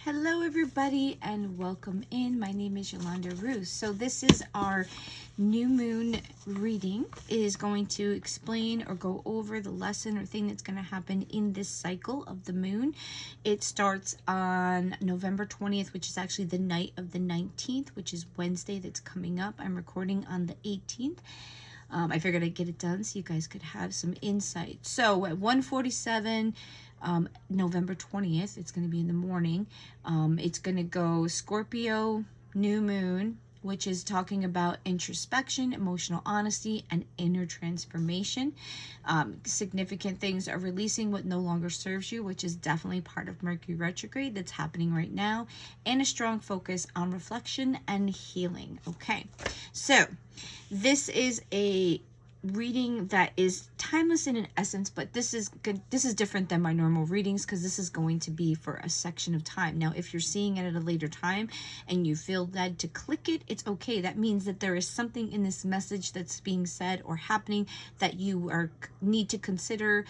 Hello everybody and welcome in. My name is Yolanda Roos. So this is our new moon reading. It is going to explain or go over the lesson or thing that's going to happen in this cycle of the moon. It starts on November 20th, which is actually the night of the 19th, which is Wednesday that's coming up. I'm recording on the 18th. I figured I'd get it done so you guys could have some insight. So at 1:47, November 20th, it's going to be in the morning. It's going to go Scorpio new moon, which is talking about introspection, emotional honesty, and inner transformation. Significant things are releasing what no longer serves you, which is definitely part of Mercury retrograde that's happening right now, and a strong focus on reflection and healing. Okay, so this is a reading that is timeless in an essence, but this is good. This is different than my normal readings because this is going to be for a section of time. Now, if you're seeing it at a later time and you feel led to click it, it's okay. That means that there is something in this message that's being said or happening that you need to consider.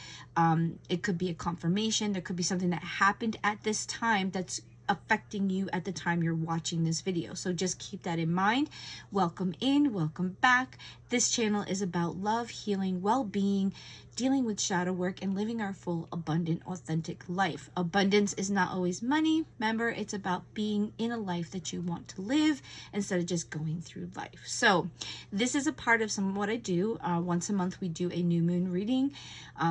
It could be a confirmation. There could be something that happened at this time that's affecting you at the time you're watching this video. So just keep that in mind. Welcome in, welcome back. This channel is about love, healing, well-being, dealing with shadow work, and living our full, abundant, authentic life. Abundance is not always money. Remember, it's about being in a life that you want to live instead of just going through life. So this is a part of some of what I do. Once a month, we do a new moon reading.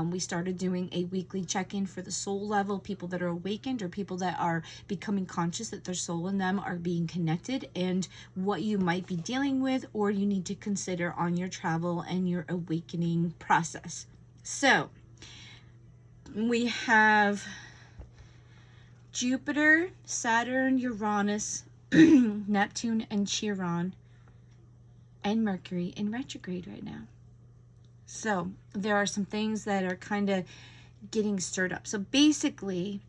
We started doing a weekly check-in for the soul level, people that are awakened or people that are becoming conscious that their soul and them are being connected, and what you might be dealing with or you need to consider on your travel and your awakening process. So we have Jupiter, Saturn, Uranus, Neptune, and Chiron, and Mercury in retrograde right now. So there are some things that are kind of getting stirred up. So basically,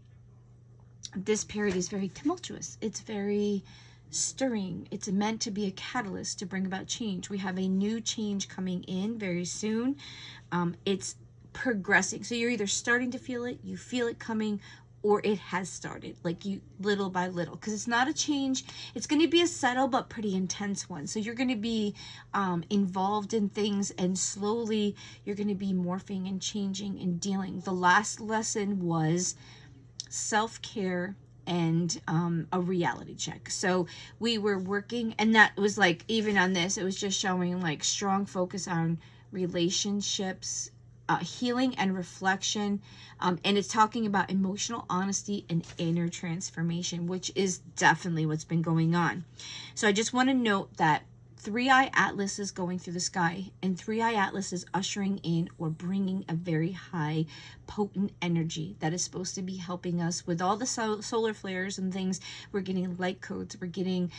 this period is very tumultuous. It's very stirring. It's meant to be a catalyst to bring about change. We have a new change coming in very soon. It's progressing. So you're either starting to feel it, you feel it coming, or it has started, like you little by little, because it's not a change. It's going to be a subtle but pretty intense one. So you're going to be involved in things, and slowly you're going to be morphing and changing and dealing. The last lesson was self-care and a reality check. So we were working, and that was like, even on this, it was just showing like strong focus on relationships, healing and reflection, and it's talking about emotional honesty and inner transformation, which is definitely what's been going on. So I just want to note that 3i Atlas is going through the sky, and 3i Atlas is ushering in or bringing a very high potent energy that is supposed to be helping us with all the solar flares and things. We're getting light codes, we're getting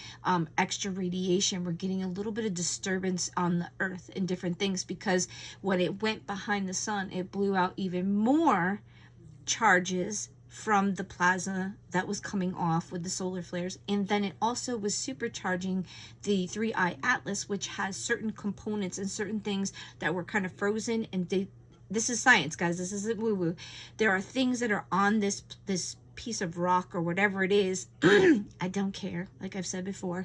extra radiation, we're getting a little bit of disturbance on the earth and different things, because when it went behind the sun, it blew out even more charges from the plasma that was coming off with the solar flares, and then it also was supercharging the 3i Atlas, which has certain components and certain things that were kind of frozen. And this is science, guys. This isn't woo-woo. There are things that are on this piece of rock or whatever it is. I don't care. Like I've said before,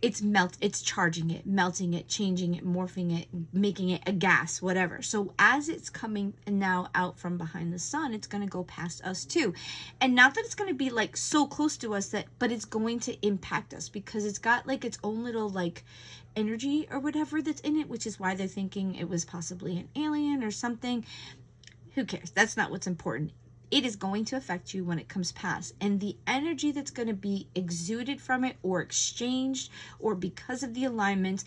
it's charging it, melting it, changing it, morphing it, making it a gas, whatever. So as it's coming now out from behind the sun, it's going to go past us too. And not that it's going to be like so close to us, but it's going to impact us, because it's got like its own little like energy or whatever that's in it, which is why they're thinking it was possibly an alien or something. Who cares? That's not what's important. It is going to affect you when it comes past, and the energy that's going to be exuded from it or exchanged, or because of the alignment,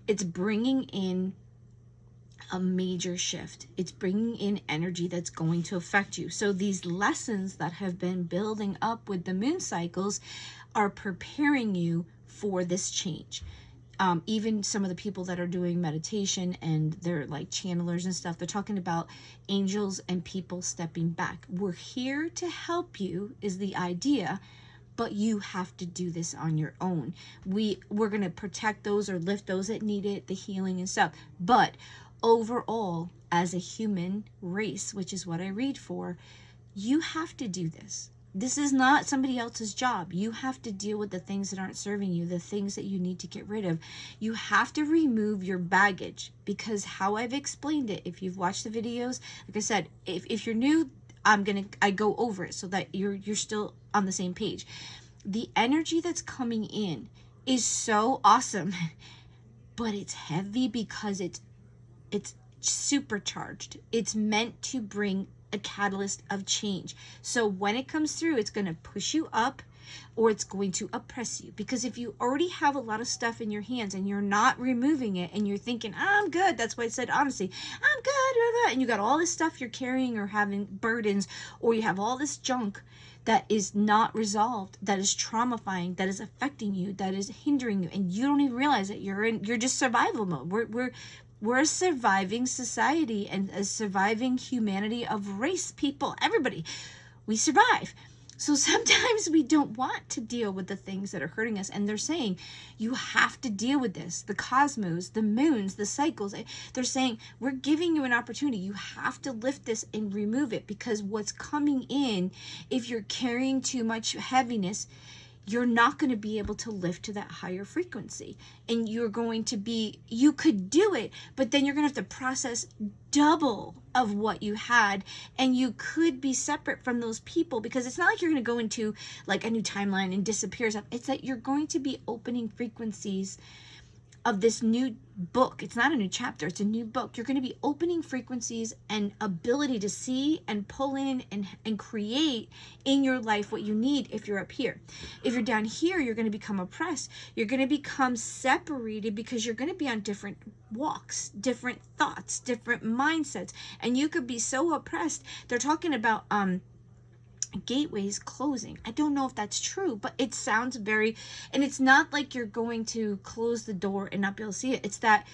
it's bringing in a major shift. It's bringing in energy that's going to affect you. So these lessons that have been building up with the moon cycles are preparing you for this change. Even some of the people that are doing meditation and they're like channelers and stuff, they're talking about angels and people stepping back. We're here to help you is the idea, but you have to do this on your own. We're going to protect those or lift those that need it, the healing and stuff. But overall, as a human race, which is what I read for, you have to do this. This is not somebody else's job. You have to deal with the things that aren't serving you, the things that you need to get rid of. You have to remove your baggage, because how I've explained it, if you've watched the videos, like I said, if you're new, I go over it so that you're still on the same page. The energy that's coming in is so awesome, but it's heavy because it's supercharged. It's meant to bring a catalyst of change. So when it comes through, it's going to push you up or it's going to oppress you. Because if you already have a lot of stuff in your hands and you're not removing it and you're thinking, I'm good, that's why I said honesty, I'm good, and you got all this stuff you're carrying or having burdens, or you have all this junk that is not resolved, that is traumifying, that is affecting you, that is hindering you, and you don't even realize it. You're just survival mode. We're a surviving society and a surviving humanity of race, people, everybody. We survive. So sometimes we don't want to deal with the things that are hurting us. And they're saying, you have to deal with this. The cosmos, the moons, the cycles. They're saying, we're giving you an opportunity. You have to lift this and remove it, because what's coming in, if you're carrying too much heaviness, you're not going to be able to lift to that higher frequency. And you're going to be, you could do it, but then you're going to have to process double of what you had. And you could be separate from those people, because it's not like you're going to go into like a new timeline and disappear. It's that you're going to be opening frequencies of this new book. It's not a new chapter, it's a new book. You're going to be opening frequencies and ability to see and pull in and create in your life what you need if you're up here. If you're down here, you're going to become oppressed. You're going to become separated, because you're going to be on different walks, different thoughts, different mindsets. And you could be so oppressed. They're talking about gateways closing. I don't know if that's true, but it sounds very, and it's not like you're going to close the door and not be able to see it. It's that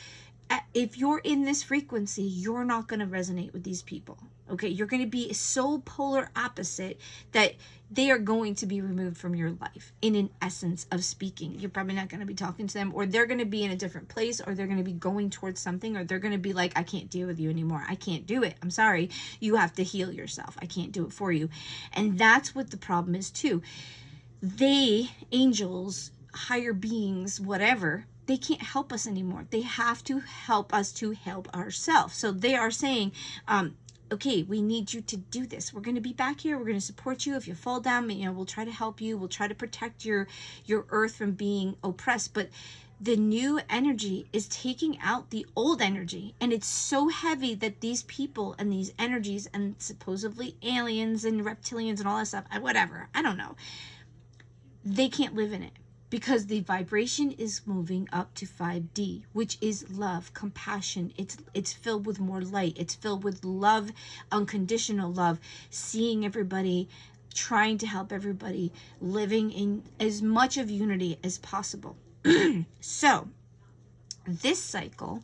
if you're in this frequency, you're not going to resonate with these people. Okay, you're going to be so polar opposite that they are going to be removed from your life in an essence of speaking. You're probably not going to be talking to them, or they're going to be in a different place, or they're going to be going towards something, or they're going to be like, I can't deal with you anymore. I can't do it. I'm sorry. You have to heal yourself. I can't do it for you. And that's what the problem is too. They, angels, higher beings, whatever, they can't help us anymore. They have to help us to help ourselves. So they are saying, okay, we need you to do this. We're going to be back here. We're going to support you. If you fall down, we'll try to help you. We'll try to protect your earth from being oppressed. But the new energy is taking out the old energy. And it's so heavy that these people and these energies and supposedly aliens and reptilians and all that stuff, whatever, I don't know, they can't live in it. Because the vibration is moving up to 5D, which is love, compassion. It's filled with more light. It's filled with love, unconditional love, seeing everybody, trying to help everybody, living in as much of unity as possible. So, this cycle,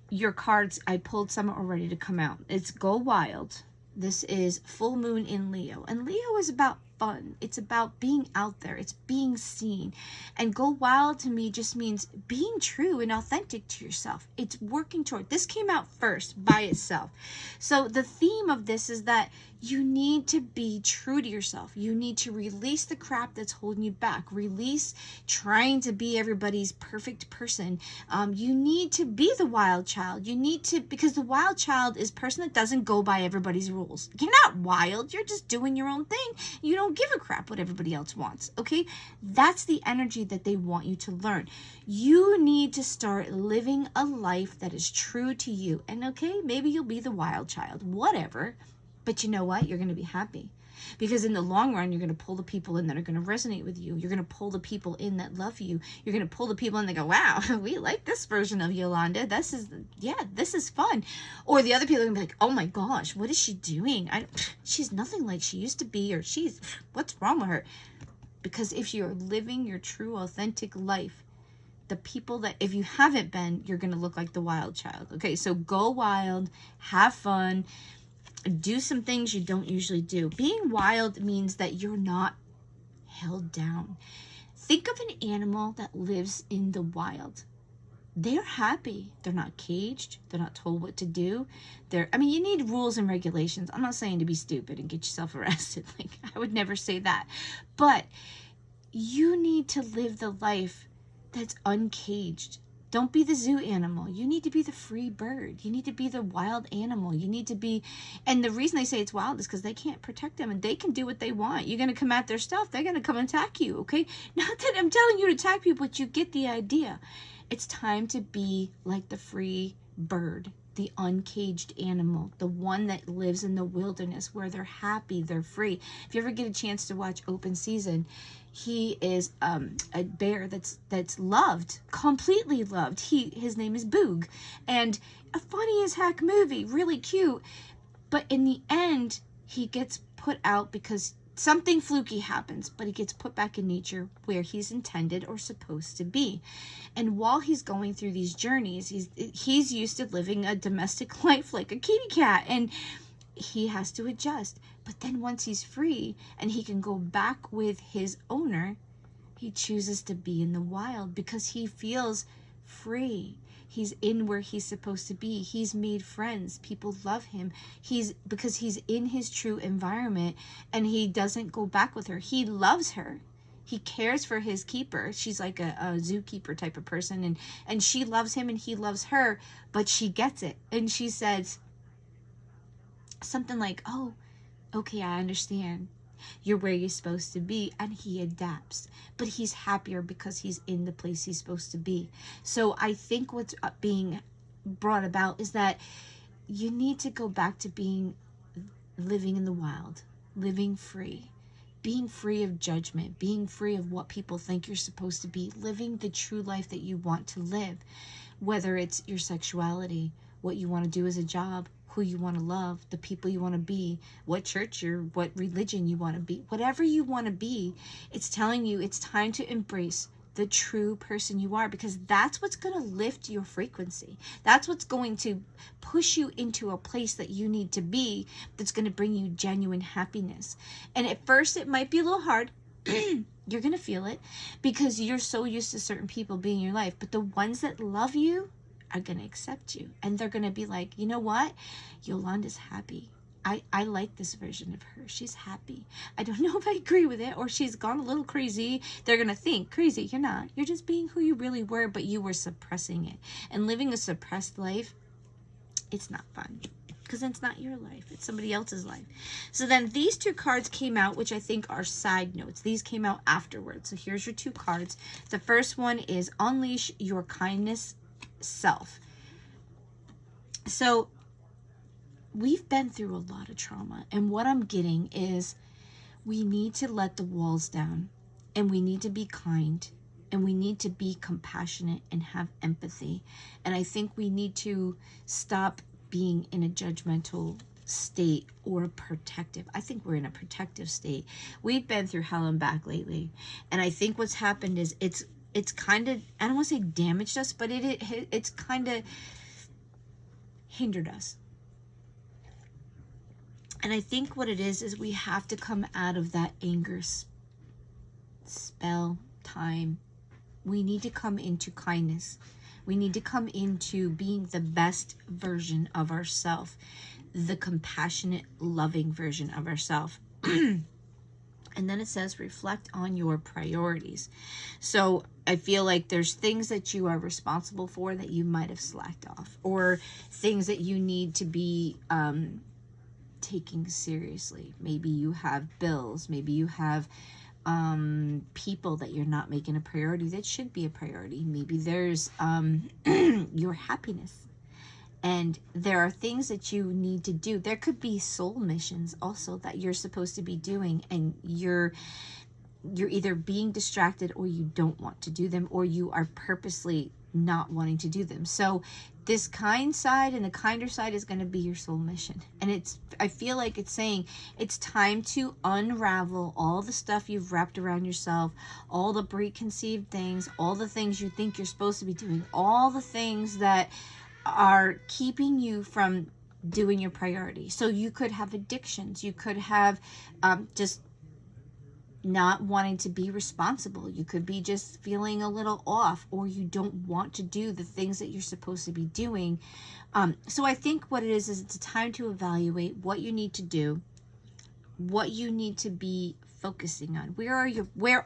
your cards, I pulled some already to come out. It's Go Wild. This is full moon in Leo. And Leo is about fun. It's about being out there. It's being seen. And Go Wild to me just means being true and authentic to yourself. It's working toward. This came out first by itself. So the theme of this is that you need to be true to yourself. You need to release the crap that's holding you back. Release trying to be everybody's perfect person. You need to be the wild child. You need to, because the wild child is a person that doesn't go by everybody's rules. You're not wild. You're just doing your own thing. You don't give a crap what everybody else wants. Okay? That's the energy that they want you to learn. You need to start living a life that is true to you. And okay, maybe you'll be the wild child. Whatever. But you know what? You're going to be happy. Because in the long run, you're going to pull the people in that are going to resonate with you. You're going to pull the people in that love you. You're going to pull the people in that go, wow, we like this version of Yolanda. This is fun. Or the other people are going to be like, oh my gosh, what is she doing? She's nothing like she used to be, or what's wrong with her? Because if you're living your true, authentic life, the people that, if you haven't been, you're going to look like the wild child. Okay, so go wild, have fun. Do some things you don't usually do. Being wild means that you're not held down. Think of an animal that lives in the wild. they're happy. They're not caged. They're not told what to do. I mean, you need rules and regulations. I'm not saying to be stupid and get yourself arrested. Like, I would never say that. But you need to live the life that's uncaged. Don't be the zoo animal. You need to be the free bird. You need to be the wild animal. You need to be, and the reason they say it's wild is because they can't protect them and they can do what they want. You're going to come at their stuff. They're going to come and attack you, okay? Not that I'm telling you to attack people, but you get the idea. It's time to be like the free bird, the uncaged animal, the one that lives in the wilderness where they're happy, they're free. If you ever get a chance to watch Open Season, he is a bear that's loved, completely loved. His name is Boog, and a funny as heck movie, really cute. But in the end, he gets put out because something fluky happens, but he gets put back in nature where he's intended or supposed to be. And while he's going through these journeys, he's used to living a domestic life like a kitty cat, and he has to adjust. But then once he's free and he can go back with his owner, he chooses to be in the wild because he feels free. He's in where he's supposed to be. He's made friends. People love him. Because he's in his true environment, and he doesn't go back with her. He loves her. He cares for his keeper. She's like a zookeeper type of person, and she loves him and he loves her, but she gets it. And she says something like, "Oh, okay, I understand. You're where you're supposed to be," and he adapts, but he's happier because he's in the place he's supposed to be. So I think what's being brought about is that you need to go back to living in the wild, living free, being free of judgment, being free of what people think you're supposed to be, living the true life that you want to live, whether it's your sexuality, what you want to do as a job, who you want to love, the people you want to be, what church what religion you want to be, whatever you want to be. It's telling you it's time to embrace the true person you are, because that's what's going to lift your frequency. That's what's going to push you into a place that you need to be, that's going to bring you genuine happiness. And at first it might be a little hard. You're going to feel it because you're so used to certain people being in your life, but the ones that love you are going to accept you, and they're going to be like, you know what, Yolanda's happy. I like this version of her. She's happy. I don't know if I agree with it, or she's gone a little crazy. They're going to think, crazy, you're not. You're just being who you really were, but you were suppressing it. And living a suppressed life, it's not fun, because it's not your life. It's somebody else's life. So then these two cards came out, which I think are side notes. These came out afterwards. So here's your two cards. The first one is Unleash Your Kindness Self. So we've been through a lot of trauma, and what I'm getting is we need to let the walls down, and we need to be kind, and we need to be compassionate and have empathy. And I think we need to stop being in a judgmental state or a protective. I think we're in a protective state. We've been through hell and back lately, and I think what's happened is it's kind of, I don't want to say damaged us, but it's kind of hindered us. And I think what it is we have to come out of that anger spell time. We need to come into kindness. We need to come into being the best version of ourselves, the compassionate, loving version of ourselves. And then it says, reflect on your priorities. So I feel like there's things that you are responsible for that you might have slacked off, or things that you need to be taking seriously. Maybe you have bills. Maybe you have people that you're not making a priority that should be a priority. Maybe there's your happiness. And there are things that you need to do. There could be soul missions also that you're supposed to be doing, and you're either being distracted, or you don't want to do them, or you are purposely not wanting to do them. So this kind side and the kinder side is going to be your soul mission. And I feel like it's saying it's time to unravel all the stuff you've wrapped around yourself, all the preconceived things, all the things you think you're supposed to be doing, all the things that are keeping you from doing your priority. So you could have addictions. You could have just not wanting to be responsible. You could be just feeling a little off, or you don't want to do the things that you're supposed to be doing. So I think what it is it's a time to evaluate what you need to do, what you need to be focusing on. Where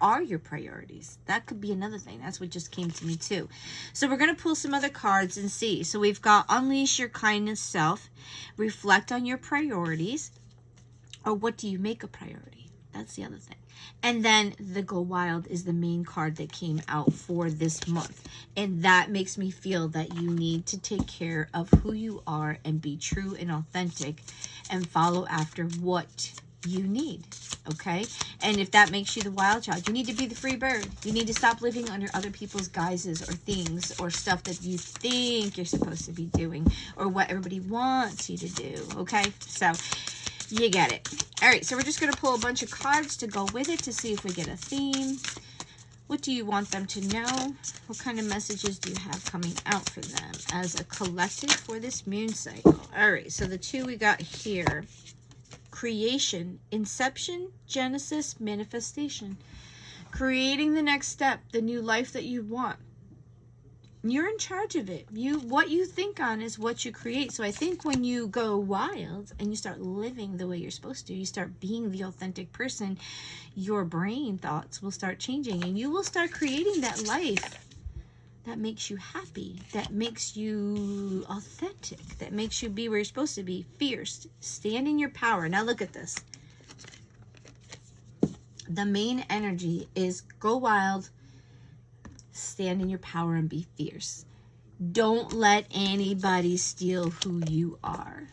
are your priorities? That could be another thing. That's what just came to me too. So we're going to pull some other cards and see. So we've got unleash your kindness self, reflect on your priorities, or what do you make a priority? That's the other thing. And then the Go Wild is the main card that came out for this month. And that makes me feel that you need to take care of who you are and be true and authentic and follow after what you need. Okay? And if that makes you the wild child, you need to be the free bird. You need to stop living under other people's guises or things or stuff that you think you're supposed to be doing or what everybody wants you to do. Okay? So you get it. All right, so we're just going to pull a bunch of cards to go with it to see if we get a theme. What do you want them to know? What kind of messages do you have coming out for them as a collective for this moon cycle? All right, so the two we got here. Creation, inception, genesis, manifestation. Creating the next step, the new life that you want. You're in charge of it. What you think on is what you create. So I think when you go wild and you start living the way you're supposed to, you start being the authentic person, your brain thoughts will start changing and you will start creating that life that makes you happy, that makes you authentic, that makes you be where you're supposed to be, fierce, stand in your power. Now look at this. The main energy is go wild, stand in your power and be fierce. Don't let anybody steal who you are.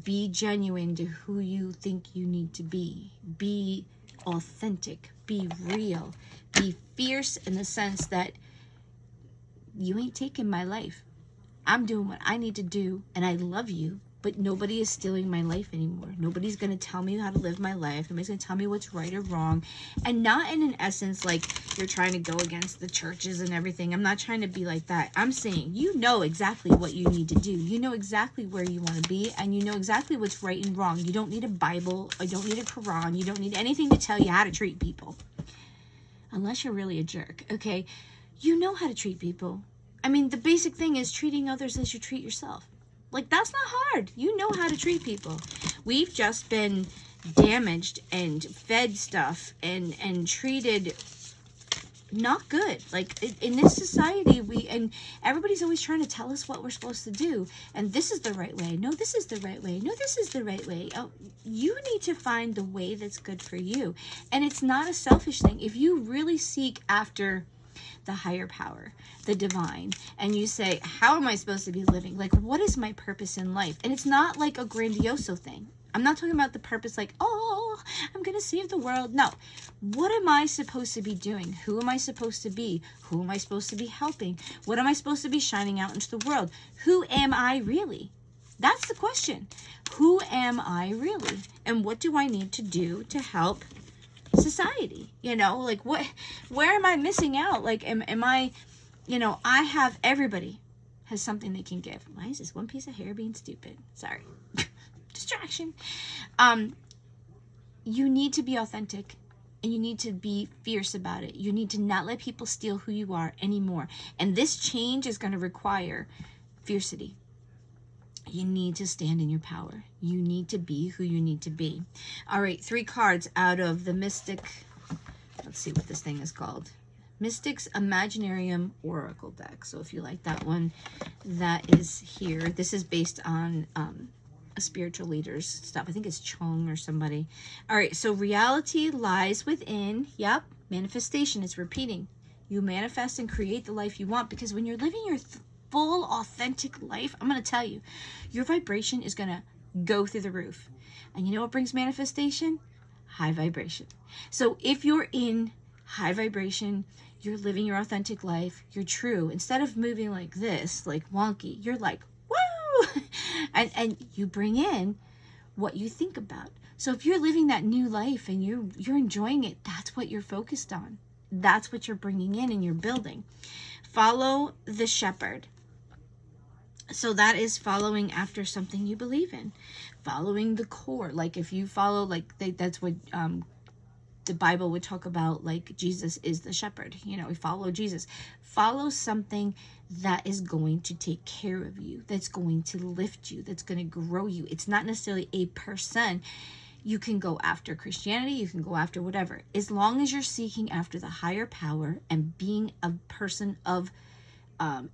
Be genuine to who you think you need to be. Be authentic. Be real. Be fierce in the sense that you ain't taking my life. I'm doing what I need to do and I love you, but nobody is stealing my life anymore. Nobody's going to tell me how to live my life. Nobody's going to tell me what's right or wrong. And not in an essence like you're trying to go against the churches and everything. I'm not trying to be like that. I'm saying you know exactly what you need to do. You know exactly where you want to be and you know exactly what's right and wrong. You don't need a Bible. You don't need a Quran. You don't need anything to tell you how to treat people. Unless you're really a jerk, okay? You know how to treat people. I mean, the basic thing is treating others as you treat yourself. Like, that's not hard. You know how to treat people. We've just been damaged and fed stuff and treated not good. Like, in this society, and everybody's always trying to tell us what we're supposed to do. And this is the right way. No, this is the right way. No, this is the right way. Oh, you need to find the way that's good for you. And it's not a selfish thing. If you really seek after the higher power, the divine, and you say, how am I supposed to be living? Like, what is my purpose in life? And it's not like a grandioso thing. I'm not talking about the purpose like, oh, I'm going to save the world. No. What am I supposed to be doing? Who am I supposed to be? Who am I supposed to be helping? What am I supposed to be shining out into the world? Who am I really? That's the question. Who am I really? And what do I need to do to help society? You know, like where am I missing out? Like, am I, you know, I have, everybody has something they can give. Why is this one piece of hair being stupid? Sorry. Distraction. You need to be authentic and you need to be fierce about it. You need to not let people steal who you are anymore. And this change is going to require fiercity. You need to stand in your power. You need to be who you need to be. All right, 3 cards out of the Mystic. Let's see what this thing is called. Mystic's Imaginarium Oracle deck. So if you like that one, that is here. This is based on a spiritual leader's stuff. I think it's Chung or somebody. All right, so reality lies within. Yep, manifestation is repeating. You manifest and create the life you want, because when you're living your full authentic life, I'm going to tell you, your vibration is going to go through the roof. And you know what brings manifestation? High vibration. So if you're in high vibration, you're living your authentic life, you're true, instead of moving like this, like wonky, you're like, woo! and you bring in what you think about. So if you're living that new life and you're enjoying it, that's what you're focused on. That's what you're bringing in and you're building. Follow the shepherd. So that is following after something you believe in, following the core. Like if you follow, like that's what the Bible would talk about, like, Jesus is the shepherd. You know, we follow Jesus. Follow something that is going to take care of you, that's going to lift you, that's going to grow you. It's not necessarily a person. You can go after Christianity, you can go after whatever. As long as you're seeking after the higher power and being a person of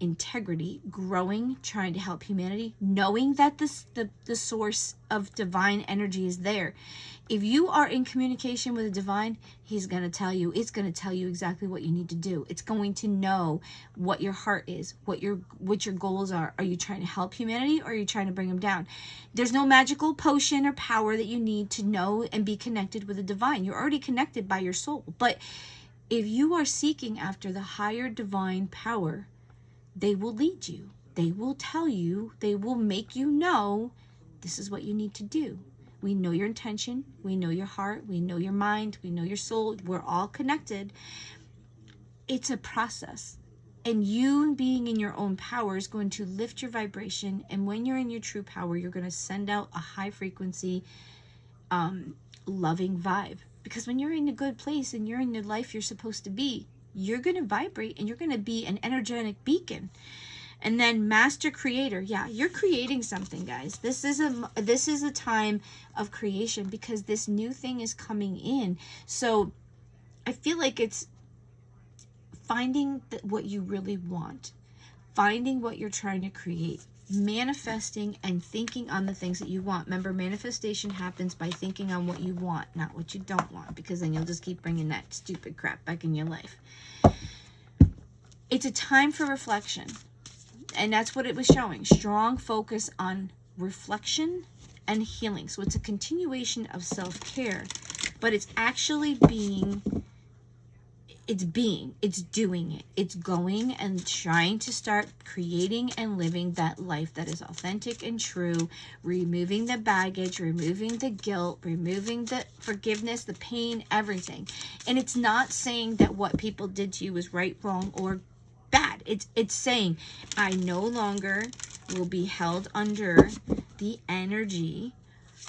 integrity, growing, trying to help humanity, knowing that the source of divine energy is there. If you are in communication with the divine, he's going to tell you, it's going to tell you exactly what you need to do. It's going to know what your heart is, what your goals are. Are you trying to help humanity, or are you trying to bring them down? There's no magical potion or power that you need to know and be connected with the divine. You're already connected by your soul. But if you are seeking after the higher divine power, they will lead you. They will tell you. They will make you know this is what you need to do. We know your intention. We know your heart. We know your mind. We know your soul. We're all connected. It's a process. And you being in your own power is going to lift your vibration. And when you're in your true power, you're going to send out a high frequency, loving vibe. Because when you're in a good place and you're in the life you're supposed to be, you're going to vibrate and you're going to be an energetic beacon. And then master creator. Yeah, you're creating something, guys. This is a time of creation, because this new thing is coming in. So I feel like it's finding what you really want, finding what you're trying to create, manifesting and thinking on the things that you want. Remember, manifestation happens by thinking on what you want, not what you don't want, because then you'll just keep bringing that stupid crap back in your life. It's a time for reflection, and that's what it was showing. Strong focus on reflection and healing. So it's a continuation of self-care, but it's actually it's doing it. It's going and trying to start creating and living that life that is authentic and true, removing the baggage, removing the guilt, removing the forgiveness, the pain, everything. And it's not saying that what people did to you was right, wrong, or bad. It's saying, I no longer will be held under the energy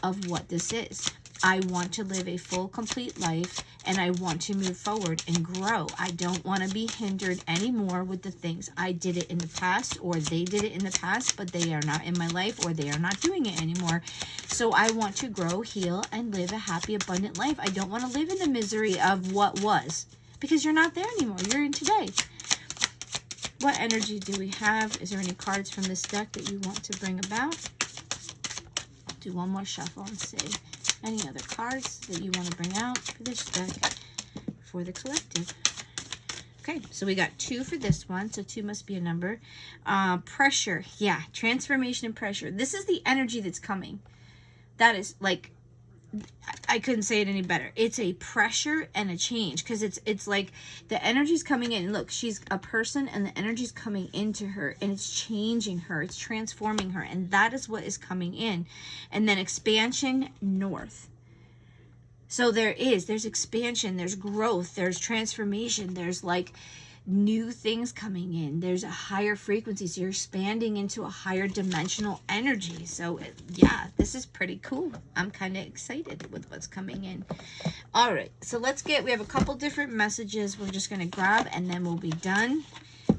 of what this is. I want to live a full, complete life, and I want to move forward and grow. I don't want to be hindered anymore with the things. I did it in the past, or they did it in the past, but they are not in my life, or they are not doing it anymore. So I want to grow, heal, and live a happy, abundant life. I don't want to live in the misery of what was, because you're not there anymore. You're in today. What energy do we have? Is there any cards from this deck that you want to bring about? Do one more shuffle and see. Any other cards that you want to bring out for this deck for the collective? Okay, so we got 2 for this one, so 2 must be a number. Pressure, yeah, transformation and pressure. This is the energy that's coming. That is, like, I couldn't say it any better. It's a pressure and a change, because it's like the energy's coming in. Look, she's a person, and the energy's coming into her, and it's changing her. It's transforming her, and that is what is coming in. And then expansion north. So there's expansion, there's growth, there's transformation, there's like new things coming in. There's a higher frequency, so you're expanding into a higher dimensional energy. So yeah, this is pretty cool. I'm kind of excited with what's coming in. All right, so we have a couple different messages we're just going to grab, and then we'll be done.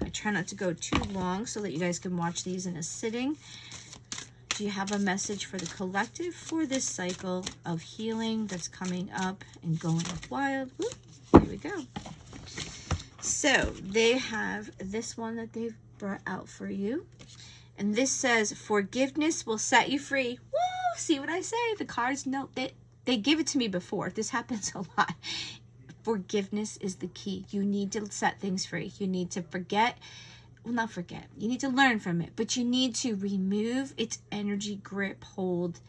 I try not to go too long so that you guys can watch these in a sitting. Do you have a message for the collective for this cycle of healing that's coming up and going wild? Whoop, here we go. So they have this one that they've brought out for you. And this says, forgiveness will set you free. Woo! See what I say? The cards know they give it to me before. This happens a lot. Forgiveness is the key. You need to set things free. You need to forget. Well, not forget. You need to learn from it. But you need to remove its energy, grip, hold,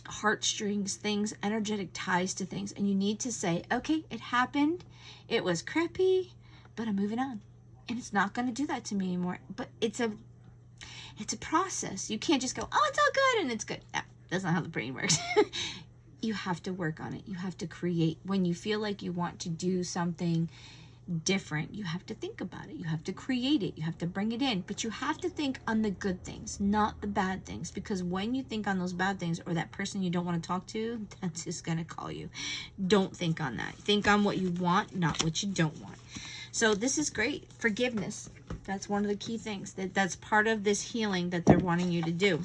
heartstrings, things, energetic ties to things. And you need to say, okay, it happened. It was crappy, but I'm moving on. And it's not going to do that to me anymore. But it's a process. You can't just go, oh, it's all good and it's good. No, that's not how the brain works. You have to work on it. You have to create. When you feel like you want to do something, different, you have to think about it. You have to create it. You have to bring it in. But you have to think on the good things, not the bad things. Because when you think on those bad things, or that person you don't want to talk to, that's just going to call you. Don't think on that. Think on what you want, not what you don't want. So this is great. Forgiveness. That's one of the key things. That's part of this healing that they're wanting you to do.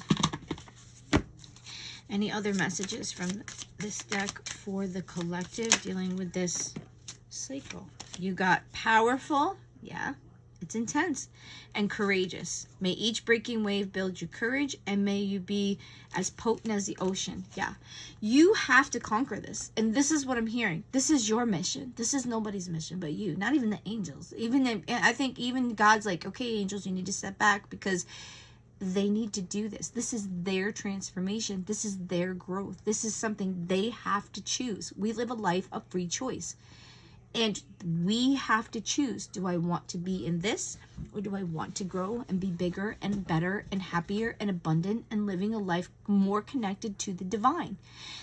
Any other messages from this deck for the collective dealing with this cycle? You got powerful, yeah, it's intense, and courageous. May each breaking wave build you courage, and may you be as potent as the ocean. Yeah, you have to conquer this, and this is what I'm hearing. This is your mission. This is nobody's mission but you, not even the angels. I think even God's like, okay, angels, you need to step back, because they need to do this. This is their transformation. This is their growth. This is something they have to choose. We live a life of free choice. And we have to choose, do I want to be in this, or do I want to grow and be bigger and better and happier and abundant and living a life more connected to the divine?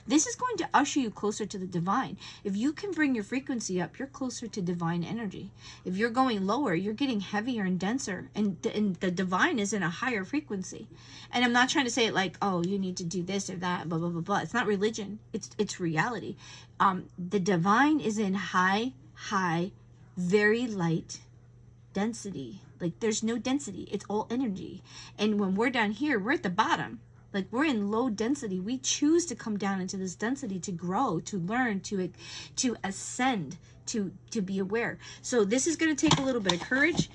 This is going to usher you closer to the divine. If you can bring your frequency up, you're closer to divine energy. If you're going lower, you're getting heavier and denser, and the divine is in a higher frequency. And I'm not trying to say it like, oh, you need to do this or that, blah, blah, blah, blah. It's not religion. It's reality. The divine is in high, very light density. Like, there's no density. It's all energy. And when we're down here, we're at the bottom. Like, we're in low density. We choose to come down into this density to grow, to learn, to ascend, to be aware. So this is going to take a little bit of courage.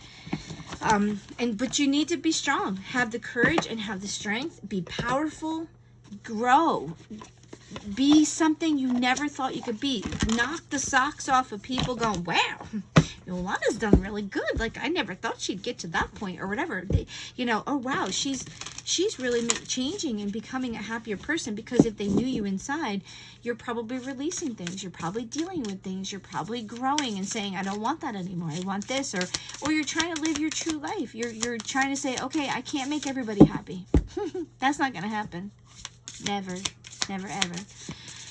But you need to be strong. Have the courage and have the strength. Be powerful. Grow. Be something you never thought you could be. Knock the socks off of people going, wow, Yolana's done really good. Like, I never thought she'd get to that point, or whatever. Oh, wow, she's really changing and becoming a happier person. Because if they knew you inside, you're probably releasing things. You're probably dealing with things. You're probably growing and saying, I don't want that anymore. I want this. Or you're trying to live your true life. You're trying to say, okay, I can't make everybody happy. That's not going to happen. Never. Never ever.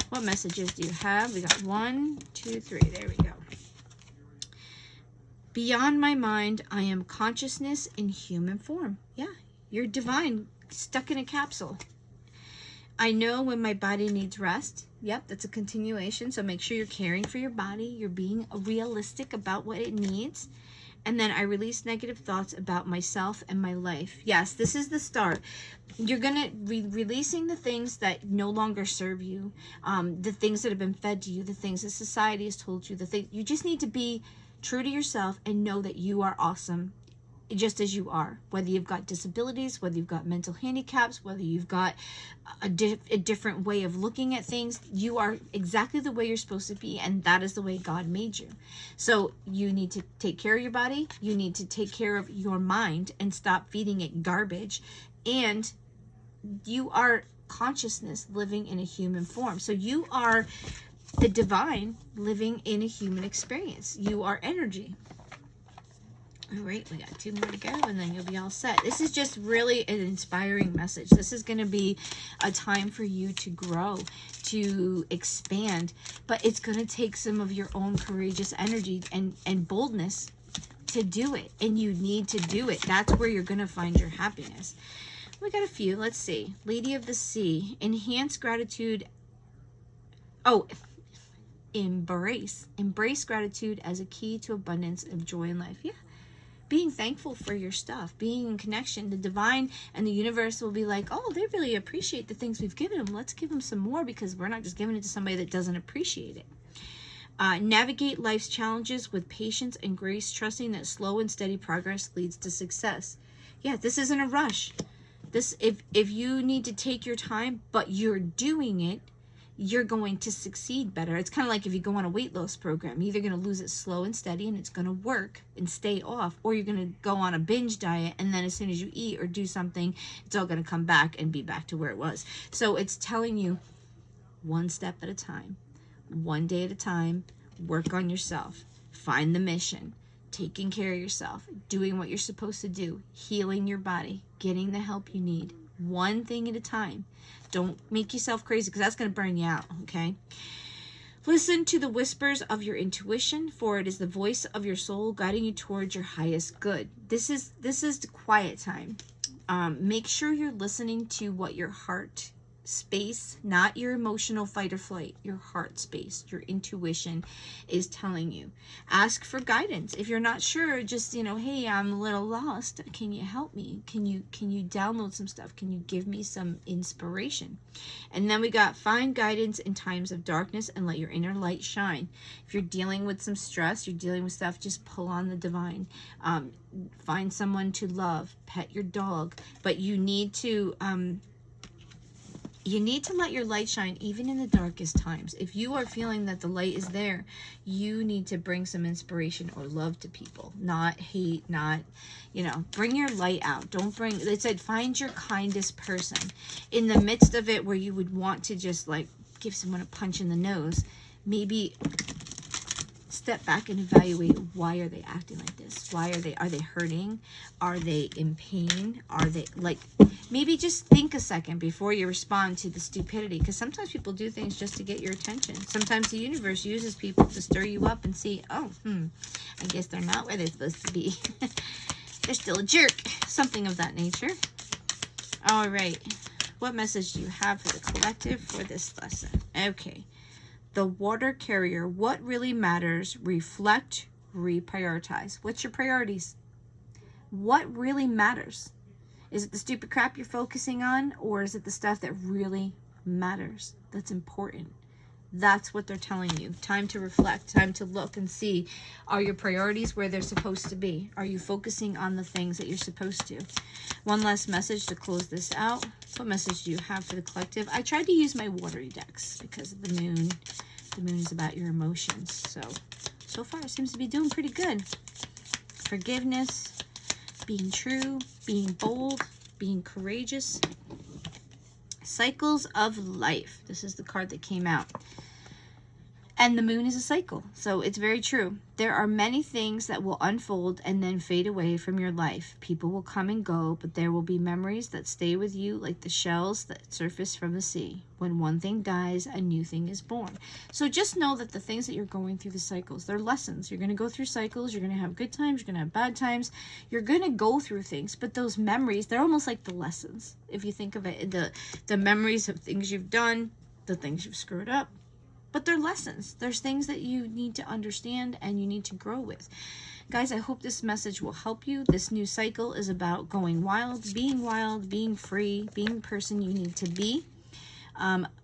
What messages do you have? We got 1, 2, 3. There we go. Beyond my mind, I am consciousness in human form. Yeah, you're divine, stuck in a capsule. I know when my body needs rest. Yep, that's a continuation. So make sure you're caring for your body. You're being realistic about what it needs. And then I release negative thoughts about myself and my life. Yes, this is the start. You're going to be releasing the things that no longer serve you, the things that have been fed to you, the things that society has told you. You just need to be true to yourself and know that you are awesome just as you are. Whether you've got disabilities, whether you've got mental handicaps, whether you've got a different way of looking at things, you are exactly the way you're supposed to be, and that is the way God made you. So you need to take care of your body. You need to take care of your mind and stop feeding it garbage. And you are consciousness living in a human form. So you are the divine living in a human experience. You are energy. All right, we got 2 more to go, and then you'll be all set. This is just really an inspiring message. This is going to be a time for you to grow, to expand, but it's going to take some of your own courageous energy and boldness to do it, and you need to do it. That's where you're going to find your happiness. We got a few. Let's see. Lady of the Sea. Enhance gratitude. Oh, embrace gratitude as a key to abundance of joy in life. Yeah. Being thankful for your stuff, being in connection, the divine and the universe will be like, oh, they really appreciate the things we've given them. Let's give them some more, because we're not just giving it to somebody that doesn't appreciate it. Navigate life's challenges with patience and grace, trusting that slow and steady progress leads to success. Yeah, this isn't a rush. If you need to take your time, but you're doing it, you're going to succeed better. It's kind of like if you go on a weight loss program. You're either going to lose it slow and steady and it's going to work and stay off, or you're going to go on a binge diet, and then as soon as you eat or do something, it's all going to come back and be back to where it was. So it's telling you, one step at a time, one day at a time, work on yourself, find the mission, taking care of yourself, doing what you're supposed to do, healing your body, getting the help you need, one thing at a time. Don't make yourself crazy, because that's going to burn you out, okay? Listen to the whispers of your intuition, for it is the voice of your soul guiding you towards your highest good. This is the quiet time. Make sure you're listening to what your heart space, not your emotional fight or flight, your heart space, your intuition is telling you. Ask for guidance. If you're not sure, just, hey, I'm a little lost. Can you help me? Can you download some stuff? Can you give me some inspiration? And then we got find guidance in times of darkness and let your inner light shine. If you're dealing with some stress, you're dealing with stuff, just pull on the divine. Find someone to love, pet your dog, but you need to let your light shine even in the darkest times. If you are feeling that the light is there, you need to bring some inspiration or love to people, not hate, not, bring your light out. Don't bring, it said, find your kindest person. In the midst of it where you would want to just like give someone a punch in the nose, maybe step back and evaluate, why are they acting like this? Are they hurting? Are they in pain? Are they like, maybe just think a second before you respond to the stupidity, because sometimes people do things just to get your attention. Sometimes the universe uses people to stir you up and see, I guess they're not where they're supposed to be. They're still a jerk. Something of that nature. All right. What message do you have for the collective for this lesson? Okay. The water carrier. What really matters? Reflect, reprioritize. What's your priorities? What really matters? Is it the stupid crap you're focusing on, or is it the stuff that really matters, that's important? That's what they're telling you. Time to reflect, time to look and see, are your priorities where they're supposed to be? Are you focusing on the things that you're supposed to? One last message to close this out. What message do you have for the collective? I tried to use my watery decks because of the moon. The moon is about your emotions. So far it seems to be doing pretty good. Forgiveness, being true, being bold, being courageous. Cycles of life. This is the card that came out. And the moon is a cycle. So it's very true. There are many things that will unfold and then fade away from your life. People will come and go, but there will be memories that stay with you like the shells that surface from the sea. When one thing dies, a new thing is born. So just know that the things that you're going through, the cycles, they're lessons. You're going to go through cycles. You're going to have good times. You're going to have bad times. You're going to go through things, but those memories, they're almost like the lessons. If you think of it, the memories of things you've done, the things you've screwed up. But they're lessons. There's things that you need to understand and you need to grow with. Guys, I hope this message will help you. This new cycle is about going wild, being free, being the person you need to be,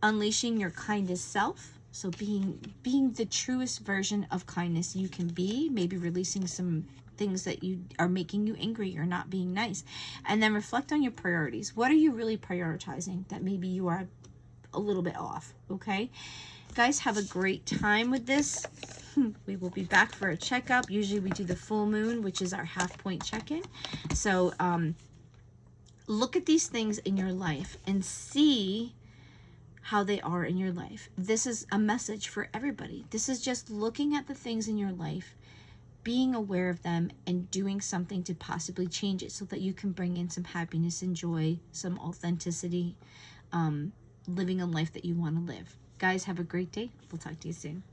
unleashing your kindest self. So being the truest version of kindness you can be, maybe releasing some things that you are making you angry or not being nice. And then reflect on your priorities. What are you really prioritizing that maybe you are a little bit off, okay? Guys, have a great time with this. We will be back for a checkup. Usually we do the full moon, which is our half point check-in. So look at these things in your life and see how they are in your life. This is a message for everybody. This is just looking at the things in your life, being aware of them, and doing something to possibly change it so that you can bring in some happiness and joy, some authenticity, living a life that you want to live. Guys, have a great day. We'll talk to you soon.